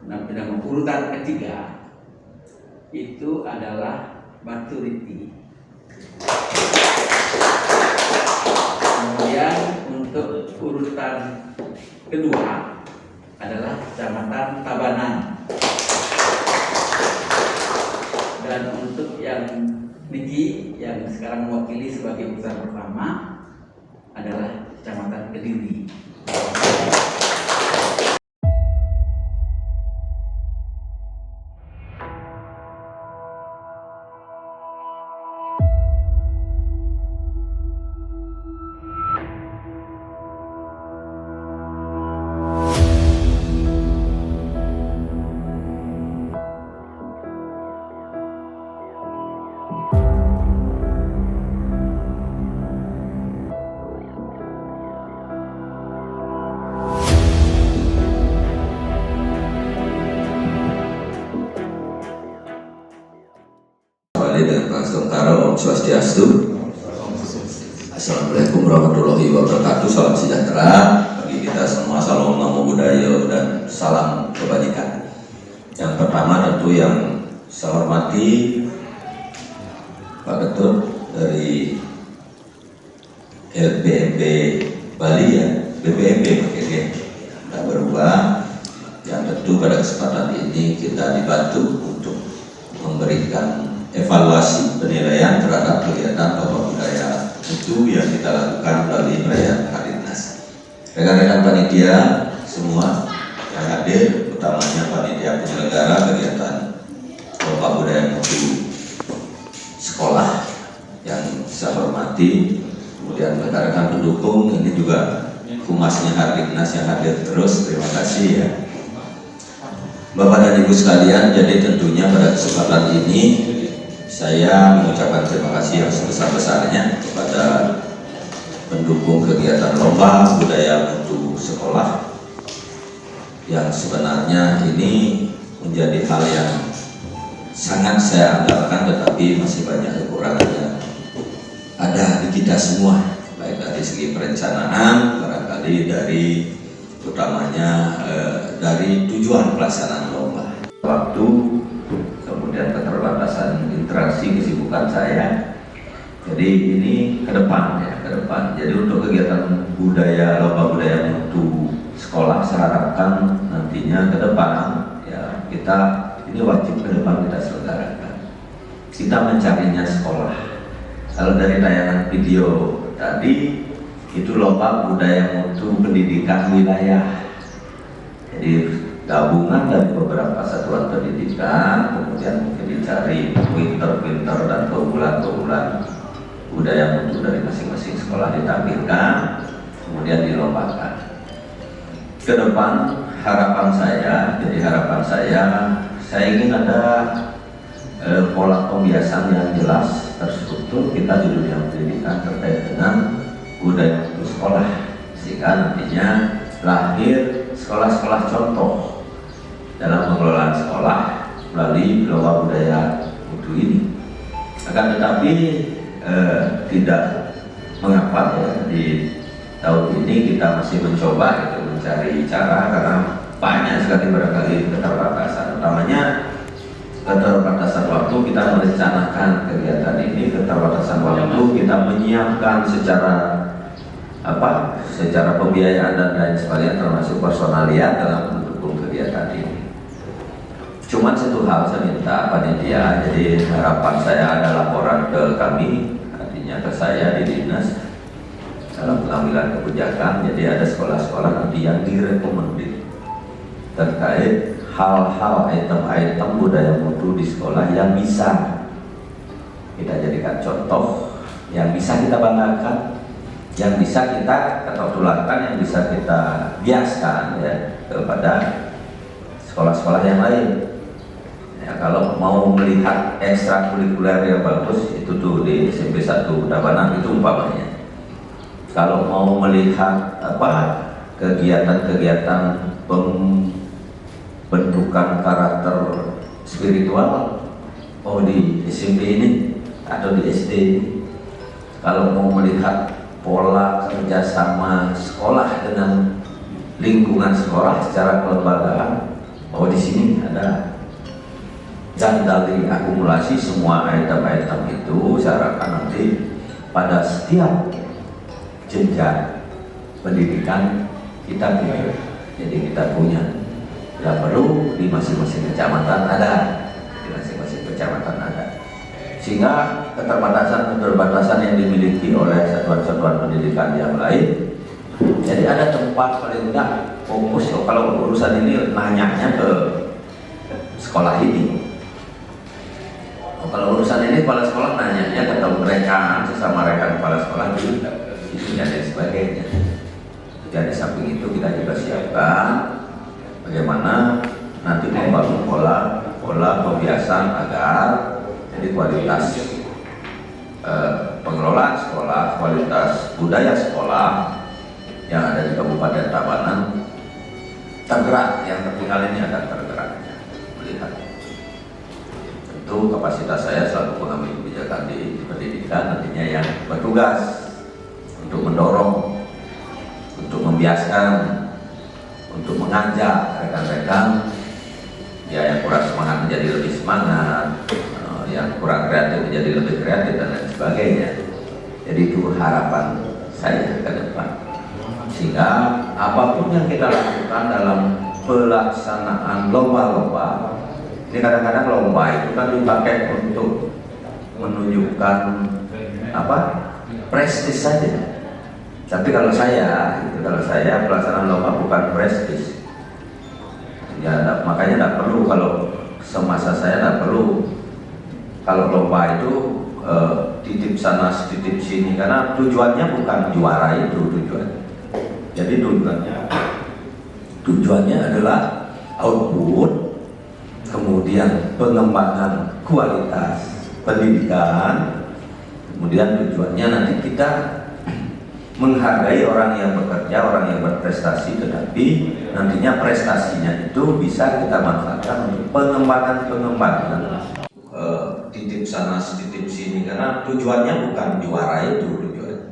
Nama urutan ketiga itu adalah maturity. Kemudian untuk urutan kedua adalah Kecamatan Tabanan. Dan untuk yang Niki yang sekarang mewakili sebagai urutan pertama adalah Kecamatan Kediri. Dan Pak Songkaro, Om Swastiastu. Assalamualaikum warahmatullahi wabarakatuh. Salam sejahtera bagi kita semua. Salam namo buddhaya dan salam kebajikan. Yang pertama tentu yang saya hormati Pak Ketut dari LBMB Bali ya, BBMB pakai tidak berubah. Yang tentu pada kesempatan ini kita dibantu untuk memberikan evaluasi penilaian terhadap kegiatan Bapak Budaya itu yang kita lakukan melalui perayaan Hardinas. Rekan-rekan panitia semua yang hadir, utamanya panitia penyelenggara kegiatan Bapak Budaya Mutu sekolah yang saya hormati, kemudian rekan-rekan pendukung, ini juga humasnya Hardinas yang hadir terus, terima kasih ya. Bapak dan Ibu sekalian, jadi tentunya pada kesempatan ini saya mengucapkan terima kasih yang sebesar-besarnya kepada pendukung kegiatan Lomba Budaya Mutu Sekolah yang sebenarnya ini menjadi hal yang sangat saya andalkan, tetapi masih banyak kekurangannya ada di kita semua, baik dari segi perencanaan, barangkali dari utamanya dari tujuan pelaksanaan lomba, waktu, kemudian keterbatasan interaksi kesibukan saya. Jadi ini ke depan ya, ke depan. Jadi untuk kegiatan budaya, lomba budaya mutu sekolah, saya harapkan nantinya ke depan ya, kita ini wajib ke depan kita selenggarakan. Kita mencarinya sekolah. Kalau dari tayangan video tadi itu lomba budaya mutu pendidikan wilayah. Jadi gabungan dari beberapa satuan pendidikan, kemudian mungkin dicari pinter-pinter dan keunggulan-keunggulan budaya mutu dari masing-masing sekolah ditampilkan, kemudian dilombakan. Ke depan harapan saya ingin ada pola pembiasan yang jelas, terstruktur kita di dunia pendidikan terkait dengan budaya mutu sekolah, sehingga nantinya lahir sekolah-sekolah contoh dalam pengelolaan sekolah melalui lomba budaya mutu ini. Akan tetapi tidak mengapa ya, di tahun ini kita masih mencoba gitu, mencari cara, karena banyak sekali barangkali keterbatasan, utamanya keterbatasan waktu kita merencanakan kegiatan ini, keterbatasan waktu kita menyiapkan secara pembiayaan dan lain sebagainya, termasuk personalia dalam mendukung kegiatan ini. Cuman satu hal saya minta panitia, jadi harapan saya ada laporan ke kami, artinya ke saya di dinas dalam pengambilan kebijakan. Jadi ada sekolah-sekolah nanti yang direkomendasi terkait hal-hal item-item budaya mutu di sekolah yang bisa kita jadikan contoh, yang bisa kita banggakan, yang bisa kita ketutulakan, yang bisa kita biaskan ya kepada sekolah-sekolah yang lain. Ya, kalau mau melihat ekstrakurikuler yang bagus itu tuh di SMP 1 Tabanan itu umpamanya. Kalau mau melihat kegiatan-kegiatan pembentukan karakter spiritual, di SMP ini atau di SD ini. Kalau mau melihat pola kerjasama sekolah dengan lingkungan sekolah secara kelembagaan, Oh, di sini ada. Dan dari akumulasi semua item-item itu saya harapkan nanti pada setiap jenjang pendidikan kita punya. Jadi kita punya. Tidak perlu di masing-masing kecamatan ada, di masing-masing kecamatan ada. Sehingga keterbatasan yang dimiliki oleh satuan-satuan pendidikan yang lain, jadi ada tempat paling enggak fokus. Kalau urusan ini nanyanya ke sekolah ini. Kalau urusan ini kepala sekolah nanyanya ke mereka sesama rekan kepala sekolah itu dan sebagainya. Jadi samping itu kita juga siapkan bagaimana nanti membangun pola pembiasan agar jadi kualitas pengelolaan sekolah, kualitas budaya sekolah yang ada di Kabupaten Tabanan tergerak, yang tertinggal ini akan tergeraknya melihat. Tentu kapasitas saya selaku pengambil kebijakan di pendidikan nantinya yang bertugas untuk mendorong, untuk membiaskan, untuk mengajak rekan-rekan ya yang kurang semangat menjadi lebih semangat, yang kurang kreatif menjadi lebih kreatif dan lain sebagainya. Jadi itu harapan saya ke depan. Sehingga apapun yang kita lakukan dalam pelaksanaan lomba-lomba, ini kadang-kadang lomba itu kan dipakai untuk menunjukkan prestis saja. Tapi kalau saya pelaksanaan lomba bukan prestis. Ya, makanya tidak perlu, kalau semasa saya tidak perlu kalau lomba itu titip sana titip sini, karena tujuannya bukan juara itu tujuannya. Jadi tujuannya adalah output, kemudian pengembangan kualitas pendidikan, kemudian tujuannya nanti kita menghargai orang yang bekerja, orang yang berprestasi, tetapi nantinya prestasinya itu bisa kita manfaatkan untuk pengembangan titip sana titip sini, karena tujuannya bukan juara itu tujuannya.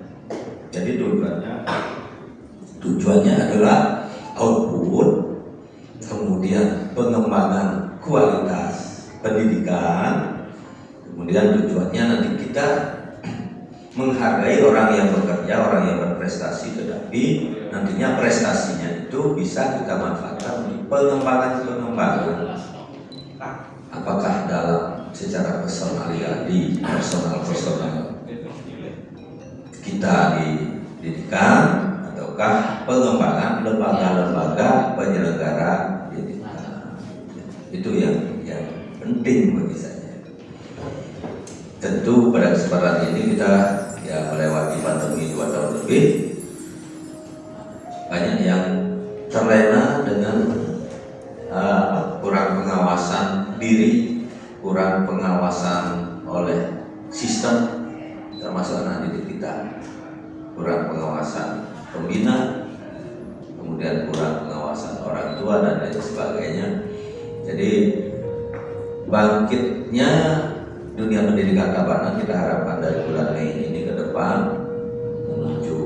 Jadi tujuannya adalah output, kemudian pengembangan kualitas pendidikan, kemudian tujuannya nanti kita menghargai orang yang bekerja, orang yang berprestasi, tetapi nantinya prestasinya itu bisa kita manfaatkan untuk pengembangan. Apakah dalam secara personal kita di pendidikan, ataukah pengembangan lembaga-lembaga penyelenggara pendidikan. Itu yang penting bagi saya. Tentu pada kesempatan ini kita melewati pandemi 2 tahun lebih, banyak yang terlena dengan kurang pengawasan diri, kurang pengawasan oleh sistem termasuk anak didik kita, kurang pengawasan pembina, kemudian kurang pengawasan orang tua dan lain sebagainya. Jadi bangkitnya dunia pendidikan Tabanan kita harapkan dari bulan Mei ini ke depan menuju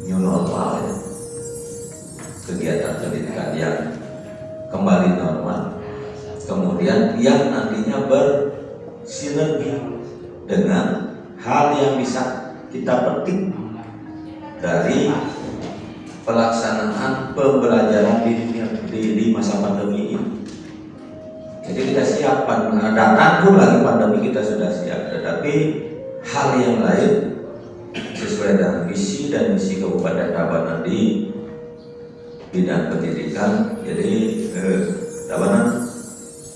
new normal, kegiatan pendidikan yang kembali normal, kemudian yang nantinya bersinergi dengan hal yang bisa kita petik dari pelaksanaan pembelajaran di masa pandemi ini. Jadi kita siap, datang pun lagi pandemi kita sudah siap, tetapi hal yang lain sesuai dengan visi dan misi Kabupaten Tabanan di bidang pendidikan. Jadi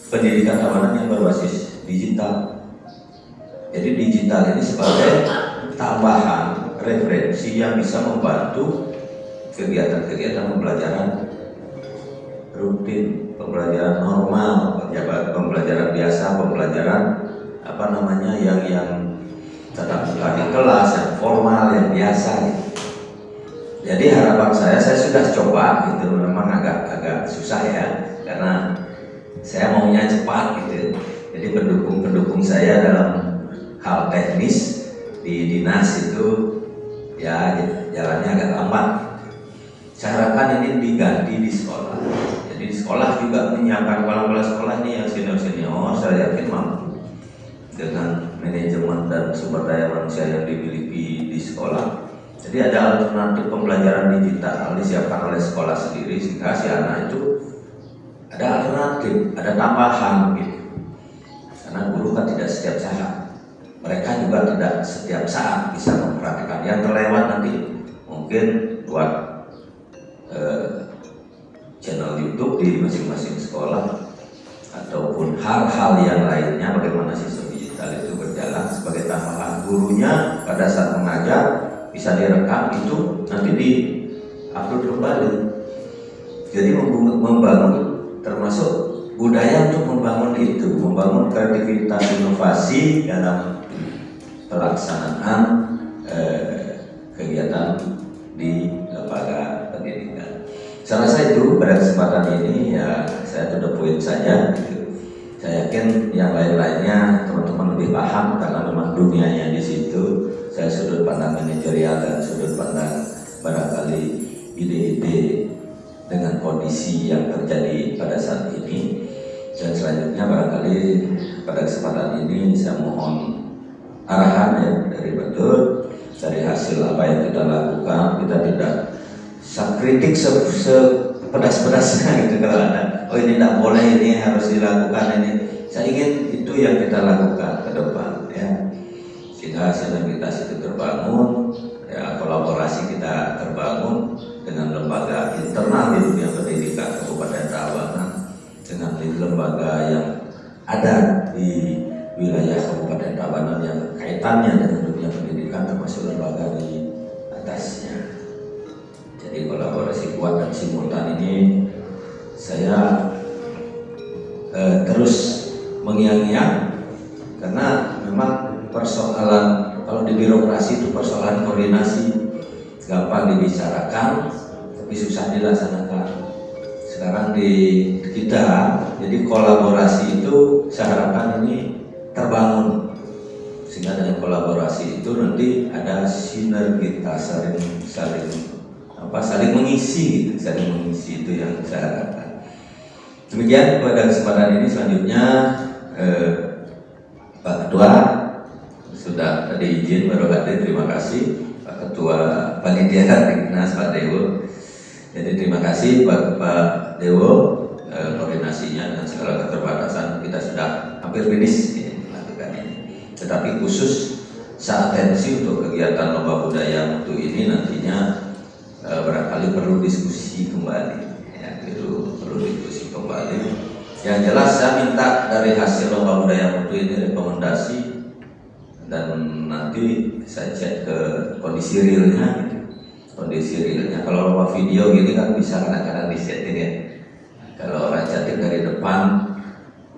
pendidikan Tabanan yang berbasis digital. Jadi digital ini sebagai tambahan referensi yang bisa membantu kegiatan-kegiatan pembelajaran rutin, pembelajaran normal, pembelajaran biasa, pembelajaran yang tetap muka di kelas, yang formal, yang biasa gitu. Jadi harapan saya sudah coba gitu, memang agak susah ya, karena saya maunya cepat gitu. Jadi pendukung saya dalam hal teknis di dinas itu ya jalannya agak lambat. Saya harapkan ini diganti di sekolah. Jadi di Jadi sekolah juga menyiapkan kepala-kepala sekolah ini yang senior-senior, saya yakin mampu dengan manajemen dan sumber daya manusia yang dimiliki di sekolah. Jadi ada alternatif pembelajaran digital disiapkan oleh sekolah sendiri sehingga si anak itu ada alternatif, ada tambahan gitu. Karena guru kan tidak setiap saat, mereka juga tidak setiap saat bisa memperhatikan yang terlewat nanti mungkin buat channel YouTube di masing-masing sekolah ataupun hal-hal yang lainnya bagaimana sistem digital itu berjalan sebagai tambahan. Gurunya pada saat mengajar bisa direkam itu nanti di upload kembali. Jadi membangun termasuk budaya untuk membangun itu, membangun kreativitas inovasi dalam pelaksanaan kegiatan di lembaga pendidikan. Saya rasa itu pada kesempatan ini ya saya to the point saja. Gitu. Saya yakin yang lain-lainnya teman-teman lebih paham karena memang dunianya di situ. Saya sudut pandang manajerial dan sudut pandang barangkali ide-ide dengan kondisi yang terjadi pada saat ini. Dan selanjutnya barangkali pada kesempatan ini saya mohon arahan ya dari betul dari hasil apa yang kita lakukan. Kita tidak kritik sepedas-pedasnya gitu kalau ada oh ini tidak boleh, ini harus dilakukan ini. Saya ingin itu yang kita lakukan ke depan ya, sehingga sinergitas itu terbangun ya, kolaborasi kita terbangun dengan lembaga internal di dunia pendidikan Kabupaten Tabanan dengan lembaga yang ada di wilayah Kabupaten Tabanan yang kaitannya dengan dunia pendidikan termasuk lembaga di atasnya. Jadi kolaborasi kuat dan simultan ini saya terus mengiang-iang karena memang persoalan kalau di birokrasi itu persoalan koordinasi gampang dibicarakan tapi susah dilaksanakan. Sekarang di kita jadi kolaborasi itu saya harapkan ini terbangun sehingga dengan kolaborasi itu nanti ada sinergitas saling mengisi gitu, saling mengisi itu yang saya harapkan. Demikian pada kesempatan ini selanjutnya Pak Ketua sudah tadi izin baru hadir, terima kasih Pak Ketua Panitia Ringnas Pak Dewo. Jadi terima kasih Pak Dewo, koordinasinya dengan segala keterbatasan kita sudah hampir finish melakukan ini. Tetapi khusus saat atensi untuk kegiatan lomba budaya mutu ini nantinya barangkali perlu diskusi kembali ya, perlu diskusi kembali. Yang jelas saya minta dari hasil lomba budaya mutu ini rekomendasi dan nanti saya cek ke kondisi realnya gitu. Kondisi realnya kalau lomba video gini kan bisa kadang-kadang disetting ya. Kalau orang cantik dari depan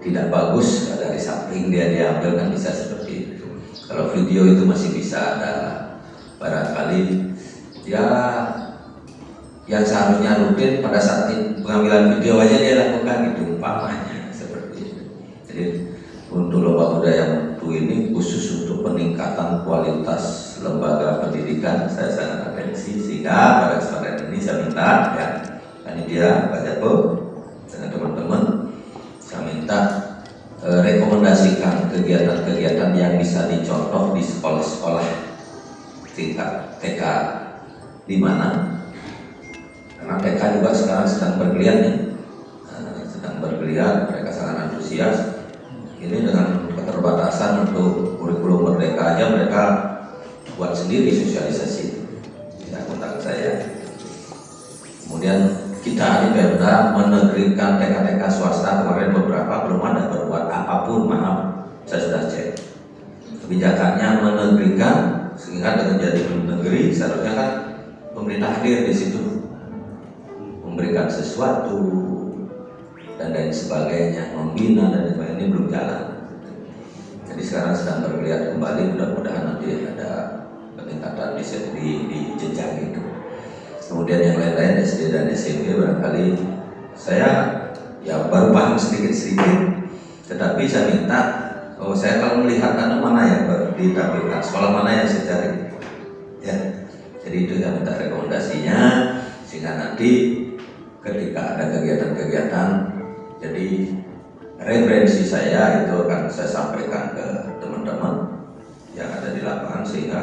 tidak bagus, dari samping dia diambil kan bisa seperti itu. Kalau video itu masih bisa ada barangkali ya yang seharusnya rutin pada saat pengambilan video aja dia lakukan itu umpamanya seperti itu. Jadi untuk lomba budaya mutu ini khusus untuk peningkatan kualitas lembaga pendidikan saya sangat atensi sehingga pada kesempatan ini saya minta ya panitia Pak Jatpo dengan teman-teman saya minta rekomendasikan kegiatan-kegiatan yang bisa dicontoh di sekolah-sekolah tingkat TK di mana. Karena TK juga sekarang sedang bergeliat nih, mereka sangat antusias. Ini dengan keterbatasan untuk kurikulum merdeka aja mereka buat sendiri sosialisasi. Tidak kontak saya. Kemudian kita di Pemda menegrikan TK-TK swasta kemarin beberapa belum ada berbuat apapun, maaf saya sudah cek. Kebijakannya menegrikan sehingga dengan jadi negeri seharusnya kan pemerintah hadir di situ. Memberikan sesuatu dan lain sebagainya, membina dan sebagainya, ini belum jalan. Jadi sekarang sedang bergeliat kembali, mudah-mudahan nanti ada peningkatan di jenjang itu. Kemudian yang lain-lain SD dan SMP barangkali saya ya baru paham sedikit-sedikit, tetapi saya minta, saya kalau melihat mana yang baru ditampilkan, sekolah mana yang saya cari, ya. Jadi itu saya minta rekomendasinya sehingga nanti ketika ada kegiatan-kegiatan. Jadi referensi saya itu akan saya sampaikan ke teman-teman yang ada di lapangan, sehingga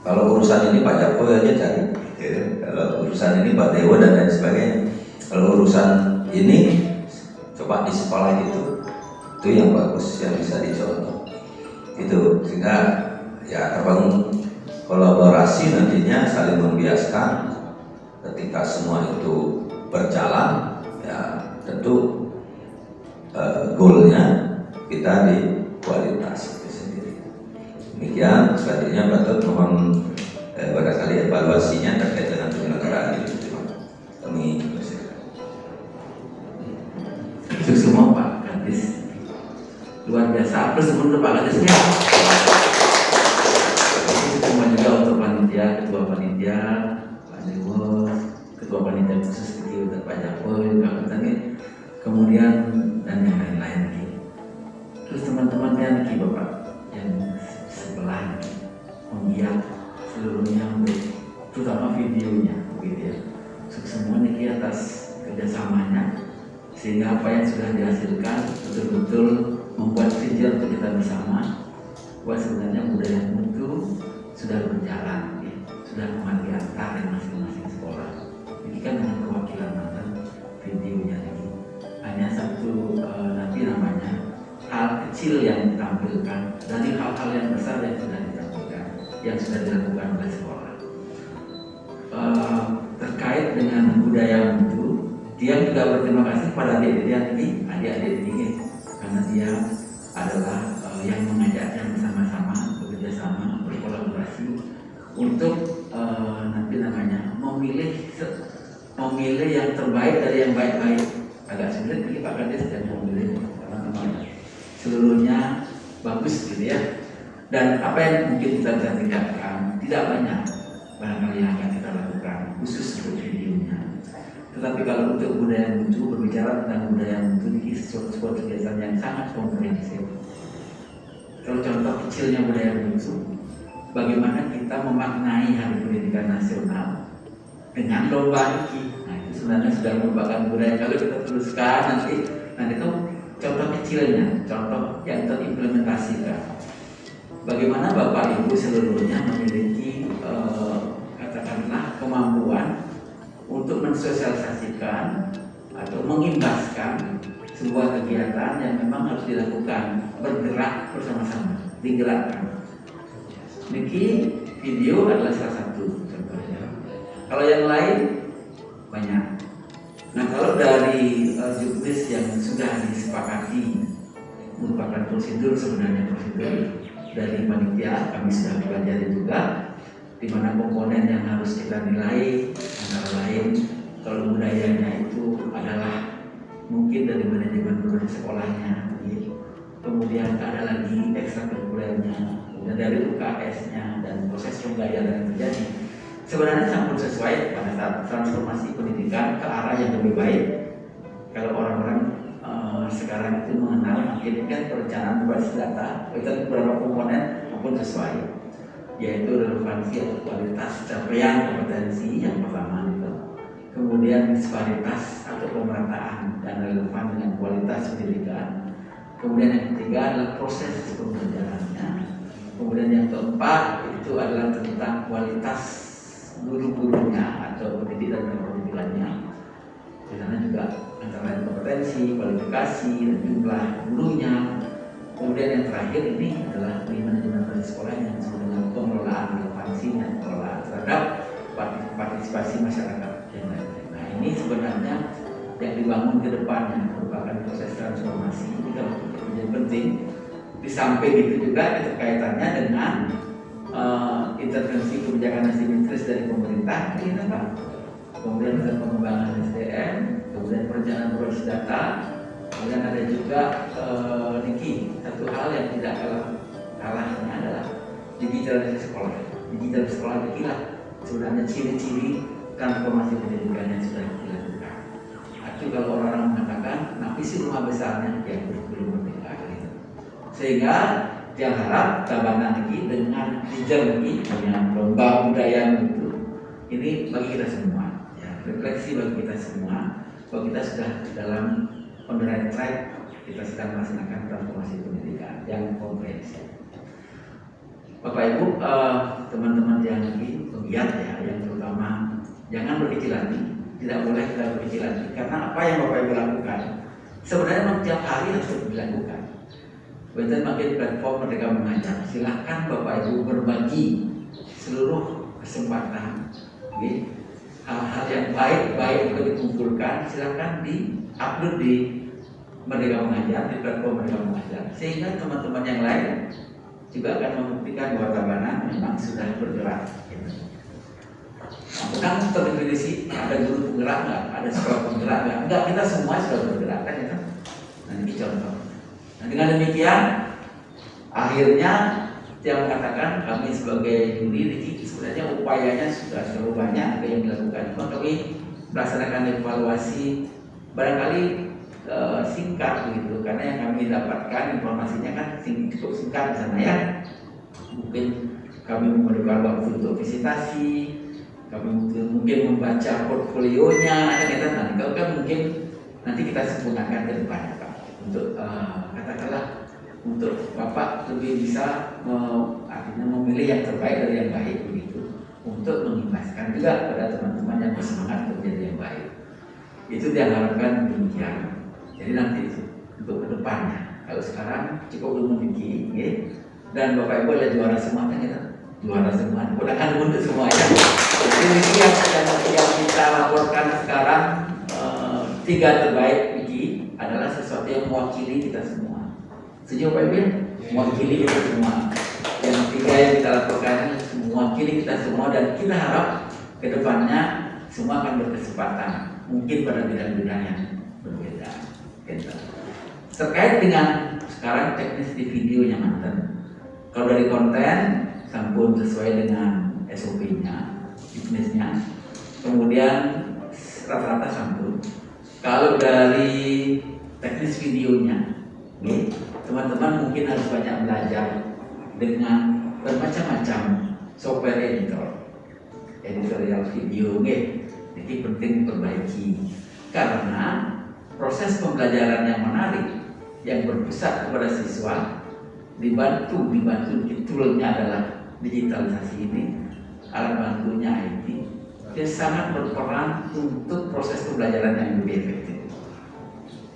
kalau urusan ini Pak Japo aja cari, kalau urusan ini Pak Dewo dan lain sebagainya. Kalau urusan ini coba di sekolah itu yang bagus, yang bisa dicontoh itu, sehingga ya terbangun kolaborasi nantinya, saling membiaskan. Ketika semua itu berjalan, ya tentu goalnya kita di kualitas itu sendiri. Demikian, selanjutnya patut mohon barangkali evaluasinya terkait dengan penyelenggaraan ini. Kami semua Pak Kadis luar biasa. Plus untuk Pak Kadisnya. Semua juga untuk panitia, ketua panitia, Pak Dewo, ketua panitia khusus untuk Pak Japo, kemudian dan yang lain-lain lagi. Terus teman-teman yang lagi Bapak yang sebelah menggiat seluruhnya untuk terutama videonya, begitu ya. Semua niki atas kerjasamanya, sehingga apa yang sudah dihasilkan betul-betul membuat vision untuk kita bersama bahwa sebenarnya budaya mutu sudah berjalan, ya, sudah mengantar di masing-masing sekolah. Ini kan dengan kewakilan mantan videonya ini hanya satu nanti namanya hal kecil yang ditampilkan dari hal-hal yang besar yang sudah ditampilkan, yang sudah dilakukan oleh sekolah. Terkait dengan budaya mutu, dia juga berterima kasih kepada adik-adik ini, karena dia adalah yang mengajaknya bersama-sama, bekerja sama, berkolaborasi untuk nanti namanya memilih yang terbaik dari yang baik-baik. Agak sulit bagi Pak Kadis dan memilih, karena seluruhnya bagus gitu ya. Dan apa yang mungkin kita bisa tingkatkan tidak banyak barangkali yang akan kita lakukan khusus untuk videonya. Tetapi kalau untuk budaya mutu, berbicara tentang budaya mutu ini sebuah kegiatan yang sangat komprehensif. Kalau contoh kecilnya budaya mutu, bagaimana kita memaknai Hari Pendidikan Nasional dengan lomba ini. Nah, itu sebenarnya sudah merupakan budaya. Kalau kita teruskan nanti itu contoh kecilnya, contoh yang terimplementasikan. Bagaimana Bapak Ibu seluruhnya memiliki katakanlah kemampuan untuk mensosialisasikan atau mengimbaskan sebuah kegiatan yang memang harus dilakukan, bergerak bersama-sama, digerakkan. Niki video adalah salah satu contohnya. Kalau yang lain banyak. Nah, kalau dari juknis yang sudah disepakati merupakan prosedur dari panitia, kami sudah pelajari juga di mana komponen yang harus kita nilai, antara lain kalau budayanya itu adalah mungkin dari manajemen sekolahnya, kemudian ada lagi ekstrakurikulernya, kemudian dari UKS-nya dan proses pembelajaran yang terjadi. Sebenarnya sangat sesuai pada saat transformasi pendidikan ke arah yang lebih baik. Kalau orang-orang sekarang itu mengenal makin kan perencanaan berbasis data, itu beberapa komponen maupun sesuai, yaitu relevansi atau kualitas capaian kompetensi yang pertama itu, kemudian disparitas atau pemerataan dan relevan dengan kualitas pendidikan, kemudian yang ketiga adalah proses pembelajarannya, kemudian yang keempat itu adalah tentang kualitas guru-gurunya atau pendidik dan pendidikannya. Di sana juga antara lain kompetensi, kualifikasi, dan jumlah gurunya. Kemudian yang terakhir ini adalah di manajemen sekolah yang disebut dengan pengelolaan relevansi dan pengelolaan terhadap partisipasi masyarakat yang lain. Nah, ini sebenarnya yang dibangun ke depannya merupakan proses transformasi. Ini kalau menjadi penting. Di samping itu juga keterkaitannya dengan intervensi kebijakan asimetris dari pemerintah, ini apa? Kemudian ada pengembangan SDM, kemudian perencanaan berbasis data, kemudian ada juga Niki, satu hal yang tidak kalahnya adalah digitalisasi sekolah. Digitalisasi sekolah Niki lah sebenarnya ciri-ciri transformasi pendidikan yang sudah dilakukan. Itu kalau orang-orang mengatakan, nah visi rumah besarnya yang belum merdeka gitu. Sehingga yang harap Tabanan Niki dengan hijau Niki dengan lomba budaya itu ini bagi kita semua. refleksi bagi kita semua bahwa kita sudah dalam on the right track, kita sedang melaksanakan transformasi pendidikan yang komprehensif. Bapak Ibu, teman-teman yang lagi pegiat ya, yang terutama jangan berkecil hati, tidak boleh kita berkecil hati, karena apa yang Bapak Ibu lakukan sebenarnya memang tiap hari harus dilakukan. Benten makin platform Merdeka Mengajar, silahkan Bapak Ibu berbagi seluruh kesempatan, okay? Hal-hal yang baik untuk dikumpulkan, silahkan di-upload di Merdeka Mengajar, di platform Merdeka Mengajar, sehingga teman-teman yang lain juga akan membuktikan bahwa Tabana memang sudah bergerak. Bukan terdefinisi ada guru penggerak nggak, ada sekolah penggerak nggak? Enggak, kita semua sudah bergerak kan ya. Nah ini contoh. Nah dengan demikian, akhirnya yang mengatakan kami sebagai juri sebenarnya upayanya sudah terlalu banyak yang dilakukan. Cuma kami melaksanakan evaluasi barangkali singkat begitu, karena yang kami dapatkan informasinya kan cukup singkat di sana ya. Mungkin kami memerlukan waktu untuk visitasi, kami mungkin membaca portfolionya, ada kan mungkin nanti kita sempurnakan ke depannya Pak, untuk katakanlah untuk Bapak lebih bisa artinya memilih yang terbaik dari yang baik begitu, untuk mengimbaskan juga pada teman-teman yang bersemangat untuk menjadi yang baik. Itu diharapkan demikian. Jadi nanti untuk kedepannya, kalau sekarang cukup memiliki, ya. Dan Bapak Ibu adalah juara semua kan kita, juara semua, mudah-mudahan untuk semua ya. Jadi yang kita laporkan sekarang 3 terbaik Wiki adalah sesuatu yang mewakili kita semua. Setuju Pak Ibu ya? Mewakili kita semua. Yang 3 yang kita laporkan mewakili kita semua, dan kita harap kedepannya semua akan berkesempatan, mungkin pada bidang-bidang yang berbeda. Terkait dengan sekarang teknis di videonya mantan, kalau dari konten sampun sesuai dengan SOP-nya, fitnessnya, kemudian rata-rata sampun. Kalau dari teknis videonya, teman-teman mungkin harus banyak belajar dengan bermacam-macam software editorial video, jadi penting diperbaiki karena proses pembelajaran yang menarik yang berpusat kepada siswa dibantu toolnya adalah digitalisasi ini, alat bantunya IT, dia sangat berperan untuk proses pembelajaran yang lebih efektif.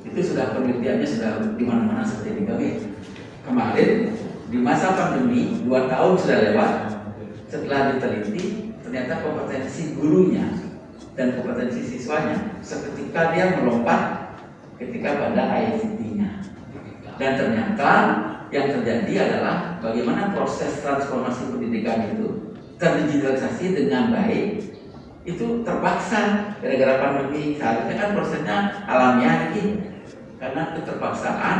Itu sudah penelitiannya sudah di mana-mana seperti ini. Kemarin di masa pandemi 2 tahun sudah lewat, setelah diteliti ternyata kompetensi gurunya dan kompetensi siswanya seketika dia melompat ketika pada ICT-nya, dan ternyata yang terjadi adalah bagaimana proses transformasi pendidikan itu terdigitalisasi dengan baik itu terpaksa gara-gara pandemi. Seharusnya kan prosesnya alamiah ini, karena keterpaksaan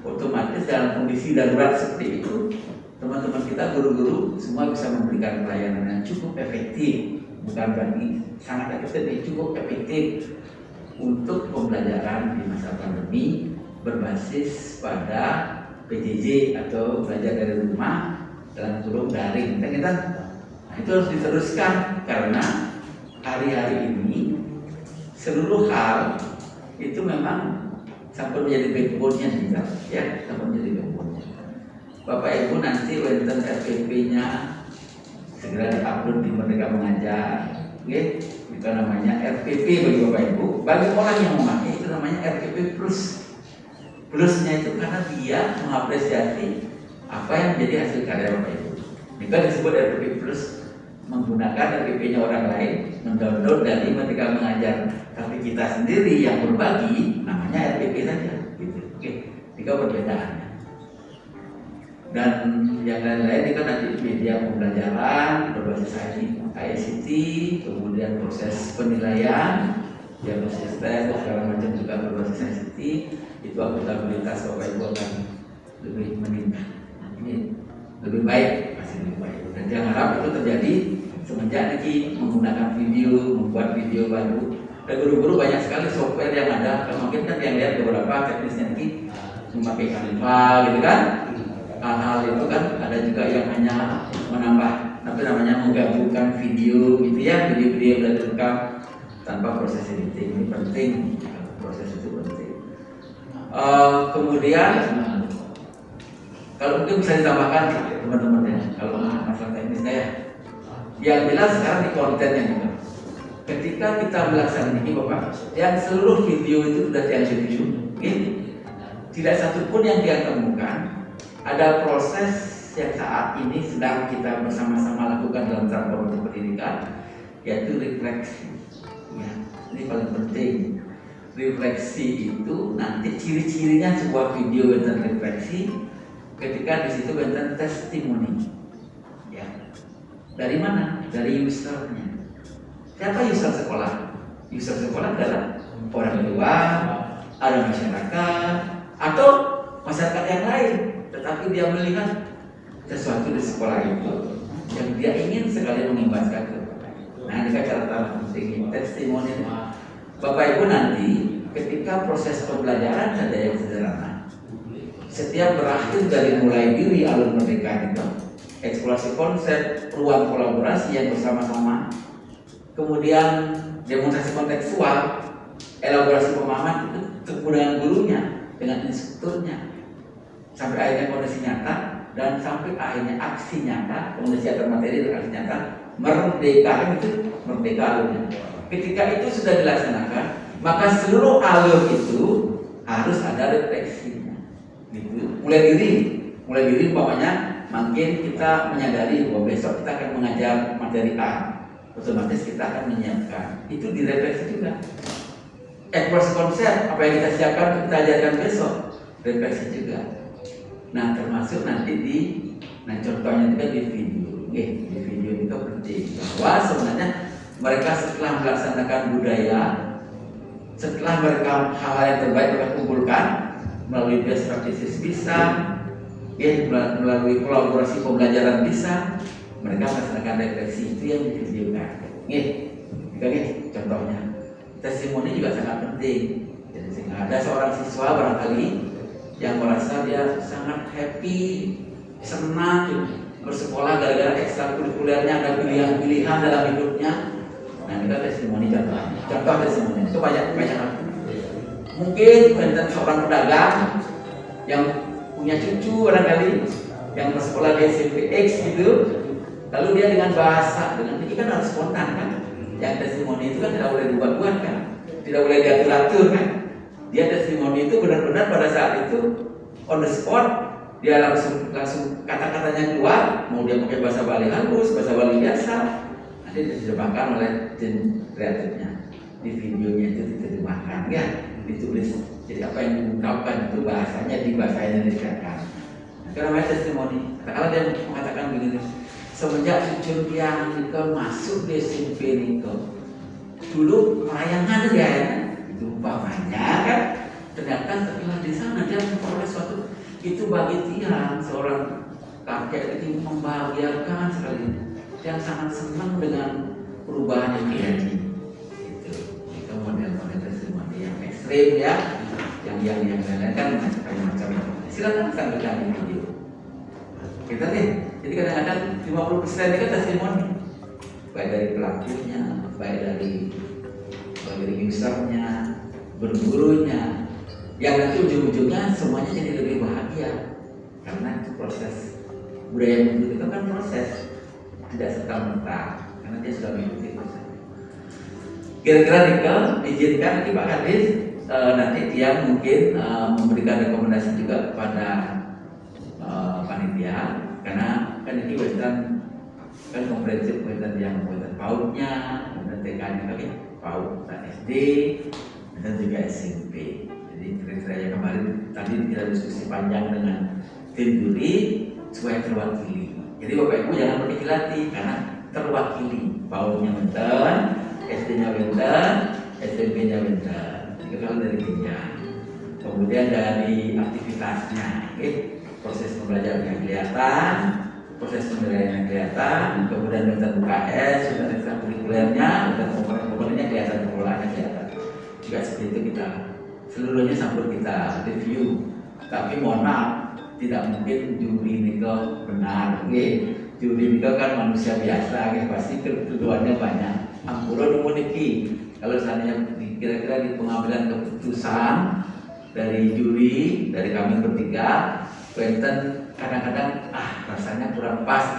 otomatis dalam kondisi darurat seperti itu teman-teman kita guru-guru semua bisa memberikan pelayanan yang cukup efektif, bukan berarti sangat efektif, cukup efektif untuk pembelajaran di masa pandemi berbasis pada PJJ atau belajar dari rumah dalam kurung daring. Nah, itu harus diteruskan karena hari-hari ini seluruh hal itu memang sampai menjadi backbone-nya kita, ya, sampai menjadi backbone-nya. Bapak Ibu nanti wonten RPP-nya segera diupload di Merdeka Mengajar, oke? Itu namanya RPP bagi Bapak Ibu. Bagi orang yang memakai itu namanya RPP Plus. Plusnya itu karena dia mengapresiasi apa yang menjadi hasil karya Bapak Ibu. Jika disebut RPP Plus, menggunakan RPP-nya orang lain, mendownload dari Merdeka Mengajar, tapi kita sendiri yang berbagi namanya RPP saja, gitu. Oke, tiga perbedaannya. Dan yang lain-lain itu nanti media pembelajaran berbasis ICT, kemudian proses penilaian, diagnosis tes, segala macam juga berbasis ICT. Itu akuntabilitas Bapak Ibu akan lebih meningkat. Ini lebih baik, masih lebih baik. Dan jangan harap itu terjadi semenjak ini menggunakan video, membuat video baru. Dan guru-guru banyak sekali software yang ada. Kalau mungkin kan yang lihat beberapa teknisnya ini memakai Canva, gitu kan? Hal-hal itu kan ada juga yang hanya menambah, tapi namanya menggabungkan video, gitu ya, video-video yang sudah direkam. tanpa proses editing. Ini penting, proses itu penting. Kemudian kalau mungkin bisa ditambahkan teman-teman ya, kalau masalah teknisnya ya, yang jelas sekarang di kontennya juga. Ketika kita melaksanakan ini Bapak, yang seluruh video itu sudah di-review, tidak satu pun yang dia temukan ada proses yang saat ini sedang kita bersama-sama lakukan dalam transformasi pendidikan, yaitu refleksi. Ya, ini paling penting. Refleksi itu nanti ciri-cirinya sebuah video tentang refleksi ketika di situ tentang testimoni. Ya, dari mana? Dari usernya. Siapa user sekolah? User sekolah adalah orang tua, ada masyarakat, atau masyarakat yang lain. Tetapi dia melihat sesuatu di sekolah itu yang dia ingin sekali mengimbaskan kepada. Nah, ini kan cara penting testimoni. Bapak Ibu nanti ketika proses pembelajaran ada yang sederhana. Setiap berakhir dari mulai diri alur merdeka itu, eksplorasi konsep, ruang kolaborasi yang bersama-sama, kemudian demonstrasi kontekstual, elaborasi pemahaman itu ketemu dengan gurunya, dengan instrukturnya, sampai akhirnya kondisi nyata dan sampai akhirnya aksi nyata, kondisi agar materi dan aksi nyata, merdeka itu merdeka alurnya. Ketika itu sudah dilaksanakan, maka seluruh alur itu harus ada refleksinya. Gitu. Mulai diri umpamanya makin kita menyadari bahwa besok kita akan mengajar materi A, otomatis kita akan menyiapkan. Itu direfleksi juga. Eksplorasi konsep apa yang kita siapkan kita ajarkan besok, refleksi juga. Nah, termasuk nanti contohnya juga di video. Di video itu penting bahwa sebenarnya mereka setelah melaksanakan budaya, setelah mereka hal-hal yang terbaik mereka kumpulkan melalui best practices bisa, melalui kolaborasi pembelajaran bisa, mereka melaksanakan refleksi itu yang divideokan. Contohnya testimoni juga sangat penting. Jadi sehingga ada seorang siswa barangkali yang merasa dia sangat happy, senang bersekolah gara-gara ekstrakurikulernya ada pilihan-pilihan dalam hidupnya. Nah, kita testimoni contoh testimoni itu banyak. Mungkin tentang seorang pedagang yang punya cucu barangkali yang bersekolah di SMP X gitu, lalu dia dengan bahasa, dengan ini kan harus spontan kan, yang testimoni itu kan tidak boleh dibuat-buat kan, tidak boleh diatur-atur kan. Dia testimoni itu benar-benar pada saat itu on the spot, dia langsung kata-katanya keluar, mau dia pakai bahasa Bali halus, bahasa Bali biasa, nanti diterjemahkan oleh tim kreatifnya, di videonya itu diterjemahkan ya, ditulis. Jadi apa yang diungkapkan itu bahasanya di bahasa Indonesia kan. Itu namanya testimoni. Kalau dia mengatakan begini, semenjak cucu yang Nikel masuk di SMP Nikel, dulu layangan ya, itu umpamanya kan, ternyata setelah di sana dia memperoleh suatu itu bagi Tiang seorang kakek itu membahagiakan sekali. Yang sangat senang dengan perubahan yang terjadi. Itu model-model testimoni yang ekstrim ya, yang lain kan macam-macam. Silakan sampaikan di video. Kita nih, jadi kadang-kadang 50% itu kan testimoni, baik dari pelakunya, baik dari usernya, bergurunya, yang nanti ujung-ujungnya semuanya jadi lebih bahagia karena itu proses budaya hidup itu kan proses. Tidak serta-merta karena dia sudah mengikuti proses. Kira-kira Nikel izinkan nanti Pak Kadis nanti dia mungkin memberikan rekomendasi juga kepada panitia karena kan ini western kan komprehensif western yang western PAUD-nya, kemudian TK-nya lagi PAUD SD dan juga SMP. Jadi kira-kira kemarin tadi kita diskusi panjang dengan tim juri supaya terwakili. Jadi Bapak Ibu jangan berkecil karena terwakili. PAUD-nya benten, SD-nya benten, SMP-nya benten. Itu kalau dari timnya. Kemudian dari aktivitasnya, proses pembelajaran yang kelihatan, proses penilaian yang kelihatan, kemudian benten UKS, sudah ekstrakurikulernya, dan komponen-komponennya kelihatan, pengelolaannya kelihatan. Juga seperti itu kita seluruhnya sambil kita review. Tapi mohon maaf, tidak mungkin juri Nikel benar, juri Nikel kan manusia biasa, pasti kedudukannya banyak. Ampura numuniki, kalau seandainya kira-kira di pengambilan keputusan dari juri, dari kami bertiga, Quentin kadang-kadang rasanya kurang pas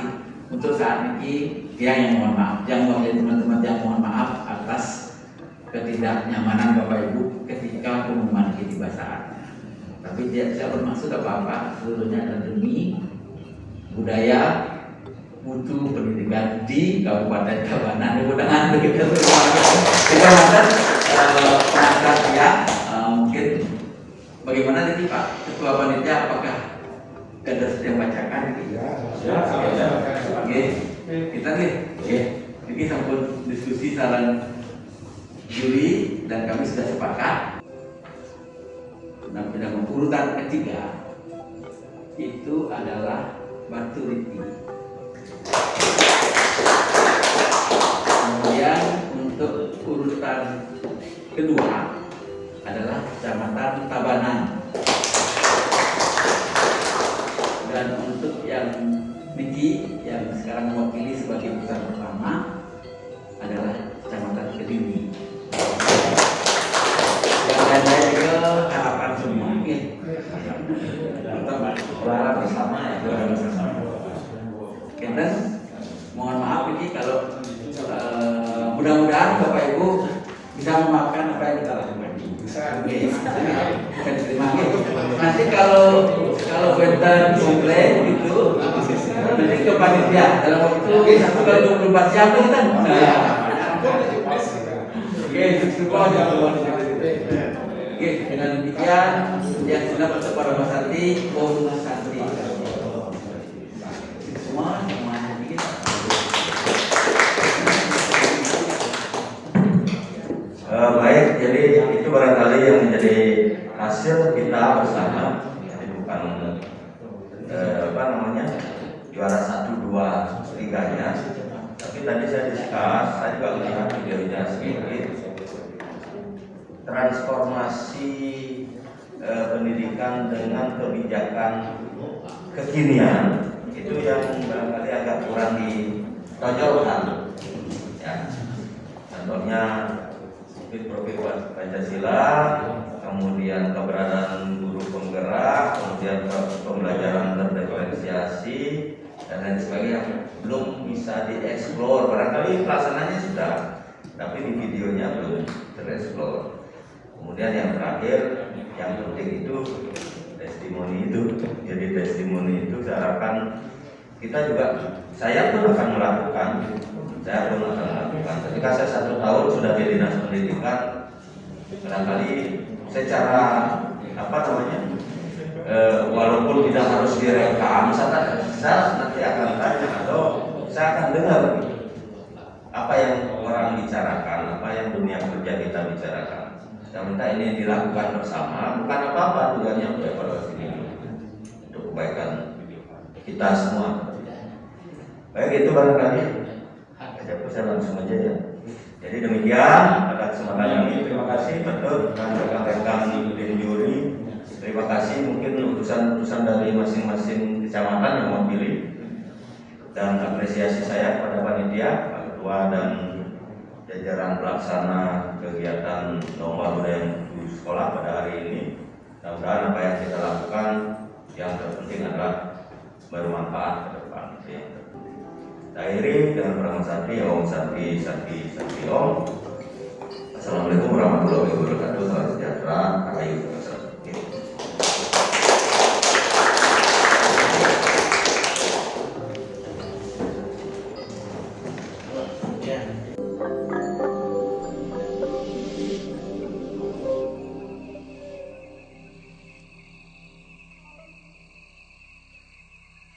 untuk saat ini. Yang mohon maaf, yang teman-teman yang mohon maaf atas ketidaknyamanan Bapak Ibu ketika pengumuman ini bahasa. Tapi tidak bermaksud apa-apa, seluruhnya adalah demi budaya mutu pendidikan di Kabupaten Tabanan. Mudah-mudahan begitu. Kita akan penasihat ya, mungkin bagaimana nih Pak Ketua Panitia, apakah ada yang bacakan? Oke, kita nih, ini sampun diskusi saran juri dan kami sudah sepakat. Nah, pada urutan ketiga itu adalah Batu Riti. Kemudian untuk urutan kedua adalah Kecamatan Tabanan. Dan untuk yang Niki yang sekarang mewakili sebagai urutan pertama adalah Kecamatan Kediri. Yang lain-lain juga harapan semua. Berharap bersama ya. Dan mohon maaf ini kalau mudah-mudahan Bapak Ibu bisa memaafkan apa yang kita lakukan. Terima kasih. Nanti kalau Quentin komplain gitu, nanti ke panitia dalam waktu 1x24 jam kita. Oke, cukup aja. Oke, dengan demikian yang sudah masuk pada Mas Santi, Mas Santi. Semua semuanya dikit. Baik, jadi itu barangkali yang menjadi hasil kita bersama. Jadi bukan juara 1, 2, 3-nya. Tapi tadi saya diskus, saya juga melihat videonya sedikit. Transformasi pendidikan dengan kebijakan kekinian itu yang barangkali agak kurang ditonjolkan. Ya. Contohnya profil Pancasila, kemudian keberadaan guru penggerak, kemudian pembelajaran terdiferensiasi dan lain sebagainya belum bisa dieksplor. Barangkali pelaksananya sudah, tapi di videonya belum tereksplor. Kemudian yang terakhir, yang penting itu testimoni itu. Jadi testimoni itu saya harapkan kita juga, saya pun akan melakukan. Ketika saya 1 tahun sudah di dinas pendidikan, barangkali secara walaupun tidak harus direkam, saya nanti akan tanya atau saya akan dengar apa yang orang bicarakan, apa yang dunia kerja kita bicarakan. Saya minta ini dilakukan bersama, bukan apa-apa tujuannya untuk evaluasi ini, untuk kebaikan kita semua. Baik, itu barangkali. Saya langsung aja ya. Jadi demikian pada kesempatan ini, terima kasih betul rekan-rekan tim juri. Terima kasih mungkin utusan-utusan dari masing-masing kecamatan yang mewakili, dan apresiasi saya kepada panitia, Pak Ketua dan jajaran pelaksana kegiatan lomba budaya sekolah pada hari ini. Mudah-mudahan apa yang kita lakukan yang terpenting adalah bermanfaat ke depan. Akhiri dengan Praman Santi, Om Santi, Santi, Santi Om. Assalamualaikum warahmatullahi wabarakatuh. Salam sejahtera, rahayu.